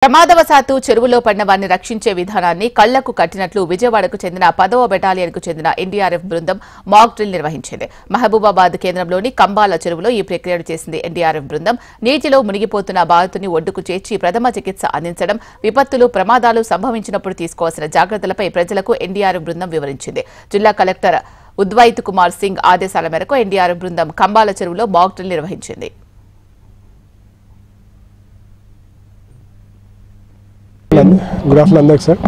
ప్రమాదవశాత్తు చెరువులో పడిన వారిని రక్షించే విధానాన్ని కళ్లకు కట్టినట్లు విజయవాడకు చెందిన 10వ బెటాలియన్కు చెందిన ఎన్డీఆర్ఎఫ్ బృందం మాక్ డ్రిల్ నిర్వహించింది. మహబూబాబాద్ కేంద్రంలోని కంబాల చెరువులో ఈ ప్రక్రియను చేసింది ఎన్డీఆర్ఎఫ్ బృందం. నీటిలో మునిగిపోతున్న బాధితుని ఒడ్డుకు చేర్చి ప్రథమ చికిత్స అందించడం, విపత్తులు, ప్రమాదాలు సంభవించినప్పుడు తీసుకోవాల్సిన జాగ్రత్తలపై ప్రజలకు ఎన్డీఆర్ఎఫ్ బృందం వివరించింది. జిల్లా కలెక్టర్ ఉద్వైత్ కుమార్ సింగ్ ఆదేశాల మేరకు ఎన్డీఆర్ఎఫ్ బృందం కంబాల చెరువులో మాక్ డ్రిల్ నిర్వహించింది. గుడ్ ఆఫ్టర్నూన్ అందరికి సార్.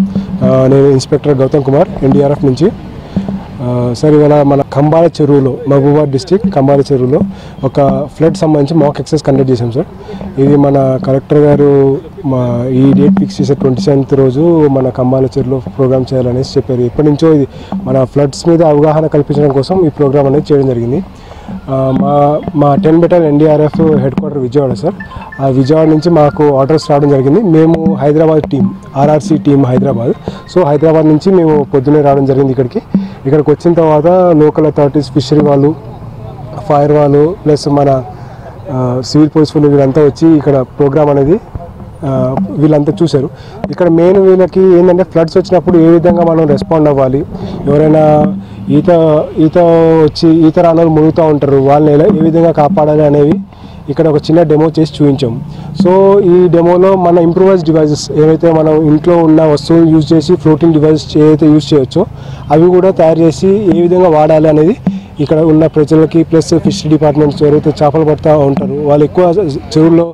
నేను ఇన్స్పెక్టర్ గౌతమ్ కుమార్ ఎన్డీఆర్ఎఫ్ నుంచి. సార్ ఇవాళ మన కంబాల చెరువులో, మహబూబాబాద్ డిస్టిక్ కంబాల చెరువులో ఒక ఫ్లడ్ సంబంధించి మాక్ ఎక్సర్సైజ్ కండక్ట్ చేశాం సార్. ఇది మన కలెక్టర్ గారు ఈ డేట్ ఫిక్స్ చేసే 27th రోజు మన కంబాల చెరువులో ప్రోగ్రామ్ చేయాలనేసి చెప్పారు. ఎప్పటి నుంచో ఇది మన ఫ్లడ్స్ మీద అవగాహన కల్పించడం కోసం ఈ ప్రోగ్రామ్ అనేది చేయడం జరిగింది. మా 10 battalion NDRF head quarter Vijayawada sir. ఆ విజయవాడ నుంచి మాకు ఆర్డర్స్ రావడం జరిగింది. మేము Hyderabad team, RRC team Hyderabad. So Hyderabad నుంచి మేము పొద్దున్నే రావడం జరిగింది ఇక్కడికి వచ్చిన తర్వాత లోకల్ అథారిటీస్, ఫిషరీ వాళ్ళు, ఫైర్ వాళ్ళు, ప్లస్ మన సివిల్ పోలీస్ వాళ్ళు వీళ్ళంతా వచ్చి ఇక్కడ ప్రోగ్రామ్ అనేది వీళ్ళంతా చూశారు. ఇక్కడ మెయిన్ వీళ్ళకి ఏంటంటే ఫ్లడ్స్ వచ్చినప్పుడు ఏ విధంగా మనం రెస్పాండ్ అవ్వాలి, ఎవరైనా ఈత రాని మునుగుతూ ఉంటారు, వాళ్ళని ఏ విధంగా కాపాడాలి అనేవి ఇక్కడ ఒక చిన్న డెమో చేసి చూపించాం. సో ఈ డెమోలో మన ఇంప్రూవైజ్ డివైజెస్ ఏవైతే మనం ఇంట్లో ఉన్న వస్తువులు యూజ్ చేసి ఫ్లోటింగ్ డివైజెస్ ఏవైతే యూజ్ చేయొచ్చో అవి కూడా తయారు చేసి ఏ విధంగా వాడాలి అనేది ఇక్కడ ఉన్న ప్రజలకి, ప్లస్ ఫిషరీ డిపార్ట్మెంట్స్ ఎవరైతే చేపలు పడుతూ ఉంటారు వాళ్ళు ఎక్కువ చెరువుల్లో